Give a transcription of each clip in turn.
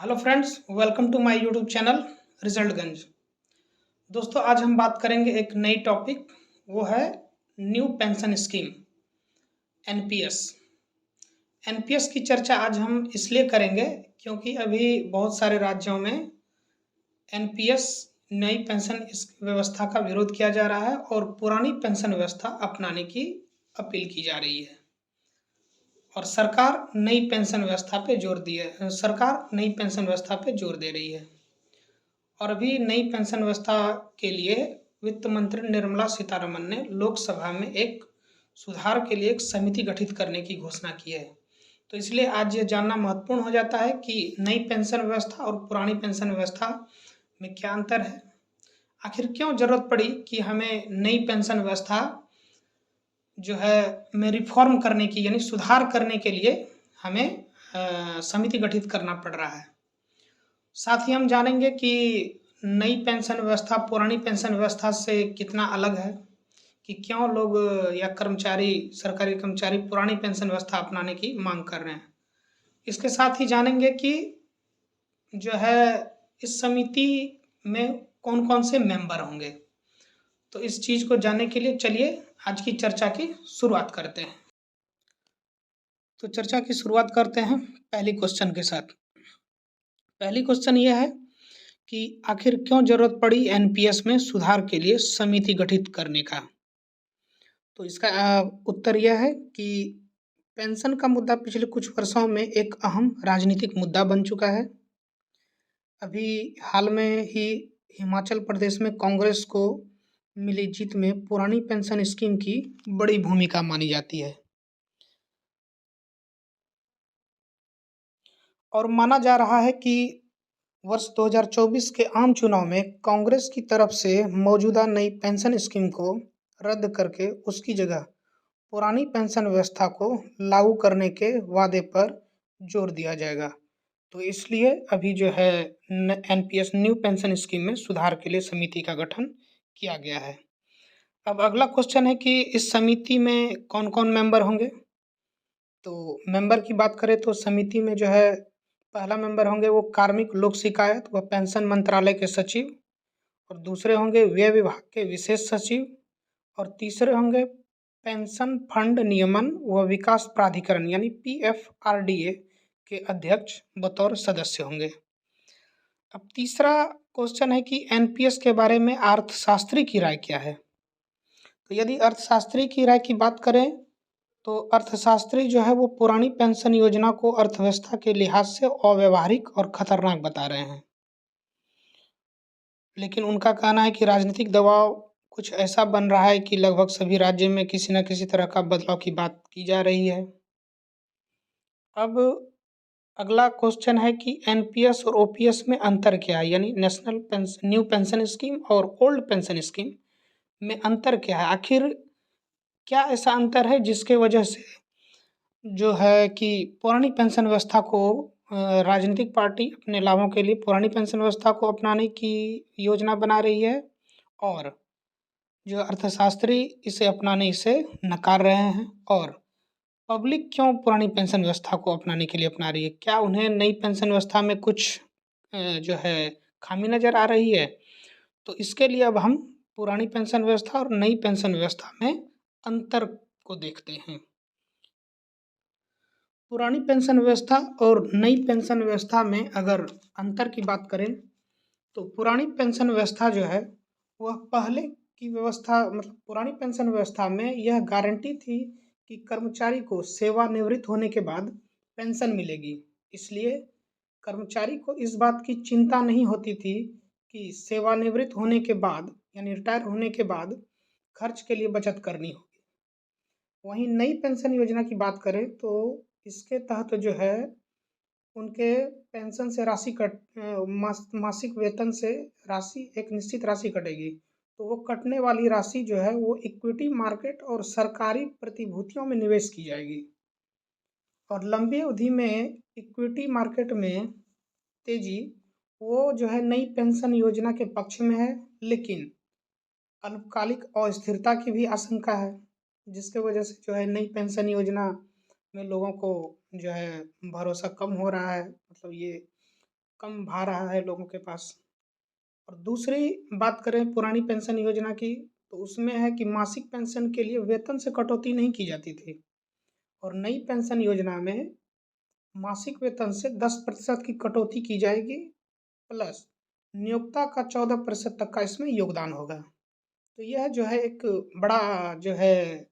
Hello friends, welcome to my YouTube channel Resultganj. दोस्तों, आज हम बात करेंगे एक नई टॉपिक, वो है new pension scheme NPS. NPS की चर्चा आज हम इसलिए करेंगे क्योंकि अभी बहुत सारे राज्यों में एनपीएस नई पेंशन इस व्यवस्था का विरोध किया जा रहा है और पुरानी पेंशन व्यवस्था अपनाने की अपील की जा रही है। और सरकार नई पेंशन व्यवस्था पे जोर दे रही है। और अभी नई पेंशन व्यवस्था के लिए वित्त मंत्री निर्मला सीतारमण ने लोकसभा में एक सुधार के लिए एक समिति गठित करने की घोषणा की है। तो इसलिए आज ये जानना महत्वपूर्ण हो जाता है कि नई पेंशन व्यवस्था और पुरानी पेंशन व्यवस्था में क्या अंतर है। आखिर क्यों जरूरत पड़ी कि हमें नई पेंशन व्यवस्था जो है में रिफॉर्म करने की, यानी सुधार करने के लिए हमें समिति गठित करना पड़ रहा है। साथ ही हम जानेंगे कि नई पेंशन व्यवस्था पुरानी पेंशन व्यवस्था से कितना अलग है, कि क्यों लोग या सरकारी कर्मचारी पुरानी पेंशन व्यवस्था अपनाने की मांग कर रहे हैं। इसके साथ ही जानेंगे कि जो है इस समिति में कौन कौन से मेंबर होंगे। तो इस चीज़ को जानने के लिए चलिए आज की चर्चा की शुरुआत करते हैं। तो चर्चा की शुरुआत करते हैं पहली क्वेश्चन के साथ। पहली क्वेश्चन यह है कि आखिर क्यों जरूरत पड़ी एनपीएस में सुधार के लिए समिति गठित करने का। तो इसका उत्तर यह है कि पेंशन का मुद्दा पिछले कुछ वर्षों में एक अहम राजनीतिक मुद्दा बन चुका है। अभी हाल में ही हिमाचल प्रदेश में कांग्रेस को मिली जीत में पुरानी पेंशन स्कीम की बड़ी भूमिका मानी जाती है और माना जा रहा है कि वर्ष 2024 के आम चुनाव में कांग्रेस की तरफ से मौजूदा नई पेंशन स्कीम को रद्द करके उसकी जगह पुरानी पेंशन व्यवस्था को लागू करने के वादे पर जोर दिया जाएगा। तो इसलिए अभी जो है एनपीएस न्यू पेंशन स्कीम में सुधार के लिए समिति का गठन किया गया है। अब अगला क्वेश्चन है कि इस समिति में कौन कौन मेंबर होंगे। तो मेंबर की बात करें तो समिति में जो है पहला मेंबर होंगे वो कार्मिक लोक शिकायत व पेंशन मंत्रालय के सचिव, और दूसरे होंगे व्यय विभाग के विशेष सचिव, और तीसरे होंगे पेंशन फंड नियमन व विकास प्राधिकरण यानी पीएफआरडीए के अध्यक्ष बतौर सदस्य होंगे। अब तीसरा क्वेश्चन है कि एनपीएस के बारे में अर्थशास्त्री की राय क्या है। तो यदि अर्थशास्त्री की राय की बात करें तो अर्थशास्त्री जो है वो पुरानी पेंशन योजना को अर्थव्यवस्था के लिहाज से अव्यवहारिक और खतरनाक बता रहे हैं। लेकिन उनका कहना है कि राजनीतिक दबाव कुछ ऐसा बन रहा है कि लगभग सभी राज्य में किसी न किसी तरह का बदलाव की बात की जा रही है। अब अगला क्वेश्चन है कि एनपीएस और ओपीएस में अंतर क्या है, यानी न्यू पेंशन स्कीम और ओल्ड पेंशन स्कीम में अंतर क्या है। आखिर क्या ऐसा अंतर है जिसके वजह से जो है कि पुरानी पेंशन व्यवस्था को राजनीतिक पार्टी अपने लाभों के लिए पुरानी पेंशन व्यवस्था को अपनाने की योजना बना रही है और जो अर्थशास्त्री इसे अपनाने से नकार रहे हैं। और पब्लिक क्यों पुरानी पेंशन व्यवस्था को अपनाने के लिए अपना रही है, क्या उन्हें नई पेंशन व्यवस्था में कुछ जो है खामी नज़र आ रही है। तो इसके लिए अब हम पुरानी पेंशन व्यवस्था और नई पेंशन व्यवस्था में अंतर को देखते हैं। पुरानी पेंशन व्यवस्था और नई पेंशन व्यवस्था में अगर अंतर की बात करें तो पुरानी पेंशन व्यवस्था जो है वह पहले की व्यवस्था, मतलब पुरानी पेंशन व्यवस्था में यह गारंटी थी कि कर्मचारी को सेवानिवृत्त होने के बाद पेंशन मिलेगी। इसलिए कर्मचारी को इस बात की चिंता नहीं होती थी कि सेवानिवृत्त होने के बाद यानी रिटायर होने के बाद खर्च के लिए बचत करनी होगी। वहीं नई पेंशन योजना की बात करें तो इसके तहत जो है उनके पेंशन से राशि मासिक वेतन से राशि एक निश्चित राशि कटेगी। तो वो कटने वाली राशि जो है वो इक्विटी मार्केट और सरकारी प्रतिभूतियों में निवेश की जाएगी। और लंबी अवधि में इक्विटी मार्केट में तेजी वो जो है नई पेंशन योजना के पक्ष में है, लेकिन अल्पकालिक अस्थिरता की भी आशंका है, जिसके वजह से जो है नई पेंशन योजना में लोगों को जो है भरोसा कम हो रहा है। मतलब ये कम भार रहा है लोगों के पास। और दूसरी बात करें पुरानी पेंशन योजना की, तो उसमें है कि मासिक पेंशन के लिए वेतन से कटौती नहीं की जाती थी, और नई पेंशन योजना में मासिक वेतन से 10% की कटौती की जाएगी, प्लस नियोक्ता का 14% तक का इसमें योगदान होगा। तो यह जो है एक बड़ा जो है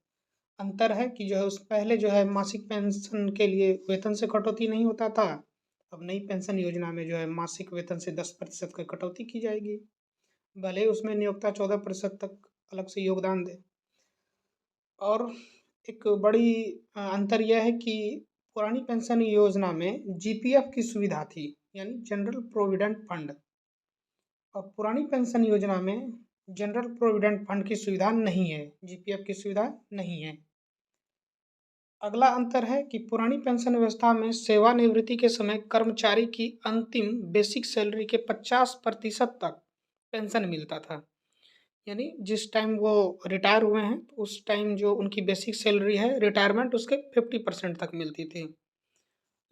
अंतर है कि जो है उस पहले जो है मासिक पेंशन के लिए वेतन से कटौती नहीं होता था, अब नई पेंशन योजना में जो है मासिक वेतन से 10% की कटौती की जाएगी, भले ही उसमें नियोक्ता 14% तक अलग से योगदान दे। और एक बड़ी अंतर यह है कि पुरानी पेंशन योजना में जीपीएफ की सुविधा थी, यानी जनरल प्रोविडेंट फंड, और पुरानी पेंशन योजना में जनरल प्रोविडेंट फंड की सुविधा नहीं है, जीपीएफ की सुविधा नहीं है। अगला अंतर है कि पुरानी पेंशन व्यवस्था में सेवानिवृत्ति के समय कर्मचारी की अंतिम बेसिक सैलरी के 50% तक पेंशन मिलता था, यानी जिस टाइम वो रिटायर हुए हैं तो उस टाइम जो उनकी बेसिक सैलरी है रिटायरमेंट उसके 50% तक मिलती थी।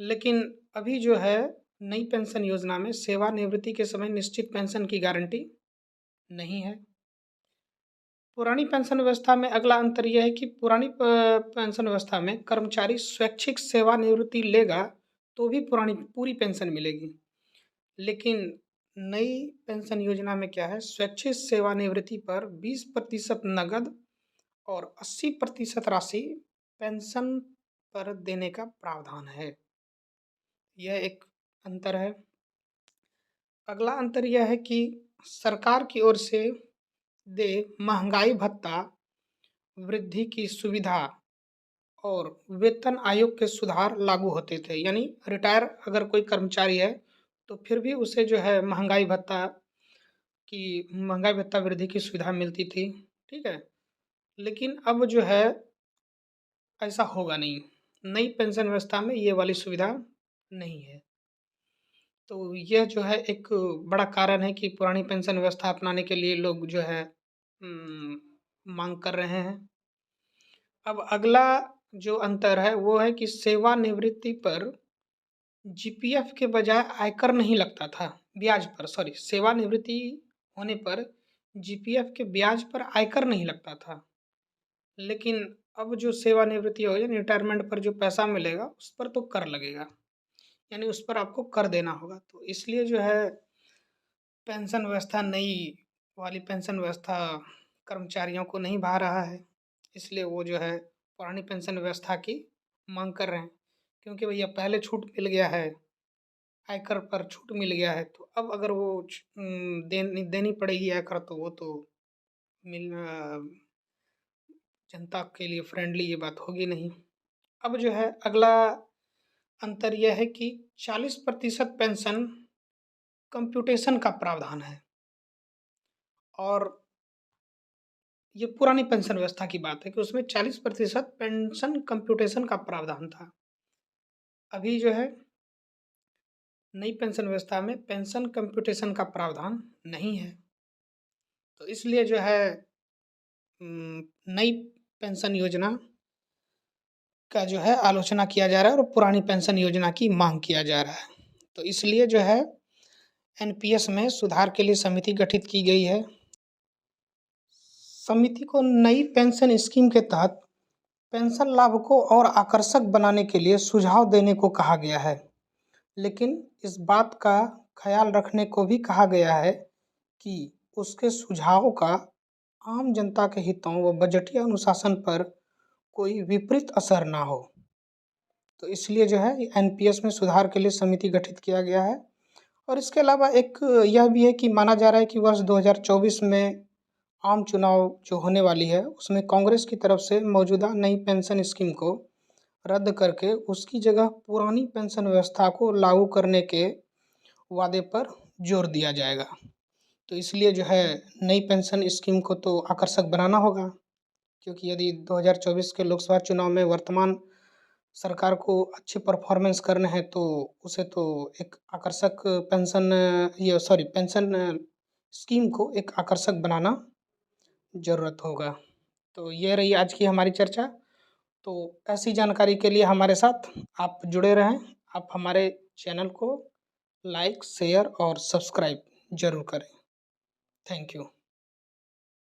लेकिन अभी जो है नई पेंशन योजना में सेवानिवृत्ति के समय निश्चित पेंशन की गारंटी नहीं है। पुरानी पेंशन व्यवस्था में अगला अंतर यह है कि पुरानी पेंशन व्यवस्था में कर्मचारी स्वैच्छिक सेवानिवृत्ति लेगा तो भी पुरानी पूरी पेंशन मिलेगी, लेकिन नई पेंशन योजना में क्या है, स्वैच्छिक सेवानिवृत्ति पर 20% नकद और 80% राशि पेंशन पर देने का प्रावधान है। यह एक अंतर है। अगला अंतर यह है कि सरकार की ओर से दे महंगाई भत्ता, वृद्धि की सुविधा और वेतन आयोग के सुधार लागू होते थे, यानी रिटायर अगर कोई कर्मचारी है तो फिर भी उसे जो है महंगाई भत्ता वृद्धि की सुविधा मिलती थी, ठीक है। लेकिन अब जो है ऐसा होगा नहीं, नई पेंशन व्यवस्था में ये वाली सुविधा नहीं है। तो यह जो है एक बड़ा कारण है कि पुरानी पेंशन व्यवस्था अपनाने के लिए लोग जो है मांग कर रहे हैं। अब अगला जो अंतर है वो है कि सेवानिवृत्ति पर जीपीएफ के बजाय आयकर नहीं लगता था, ब्याज पर, सॉरी, सेवानिवृत्ति होने पर जीपीएफ के ब्याज पर आयकर नहीं लगता था, लेकिन अब जो सेवानिवृत्ति हो या रिटायरमेंट पर जो पैसा मिलेगा उस पर तो कर लगेगा, यानी उस पर आपको कर देना होगा। तो इसलिए जो है पेंशन व्यवस्था, नई वाली पेंशन व्यवस्था कर्मचारियों को नहीं भा रहा है, इसलिए वो जो है पुरानी पेंशन व्यवस्था की मांग कर रहे हैं, क्योंकि भैया पहले छूट मिल गया है, आयकर पर छूट मिल गया है, तो अब अगर वो देनी पड़ेगी आयकर तो वो तो जनता के लिए फ्रेंडली ये बात होगी नहीं। अब जो है अगला अंतर यह है कि 40% पेंशन कंप्यूटेशन का प्रावधान है, और ये पुरानी पेंशन व्यवस्था की बात है कि उसमें 40% पेंशन कंप्यूटेशन का प्रावधान था। अभी जो है नई पेंशन व्यवस्था में पेंशन कंप्यूटेशन का प्रावधान नहीं है, तो इसलिए जो है नई पेंशन योजना का जो है आलोचना किया जा रहा है और पुरानी पेंशन योजना की मांग किया जा रहा है। तो इसलिए जो है एनपीएस में सुधार के लिए समिति गठित की गई है। समिति को नई पेंशन स्कीम के तहत पेंशन लाभ को और आकर्षक बनाने के लिए सुझाव देने को कहा गया है, लेकिन इस बात का ख्याल रखने को भी कहा गया है कि उसके सुझावों का आम जनता के हितों व बजटीय अनुशासन पर कोई विपरीत असर ना हो। तो इसलिए जो है एनपीएस में सुधार के लिए समिति गठित किया गया है। और इसके अलावा एक यह भी है कि माना जा रहा है कि वर्ष 2024 में आम चुनाव जो होने वाली है उसमें कांग्रेस की तरफ से मौजूदा नई पेंशन स्कीम को रद्द करके उसकी जगह पुरानी पेंशन व्यवस्था को लागू करने के वादे पर जोर दिया जाएगा। तो इसलिए जो है नई पेंशन स्कीम को तो आकर्षक बनाना होगा, क्योंकि यदि 2024 के लोकसभा चुनाव में वर्तमान सरकार को अच्छी परफॉर्मेंस करना है तो उसे तो एक आकर्षक पेंशन स्कीम को एक आकर्षक बनाना ज़रूरत होगा। तो ये रही आज की हमारी चर्चा। तो ऐसी जानकारी के लिए हमारे साथ आप जुड़े रहें, आप हमारे चैनल को लाइक, शेयर और सब्सक्राइब ज़रूर करें। Thank you.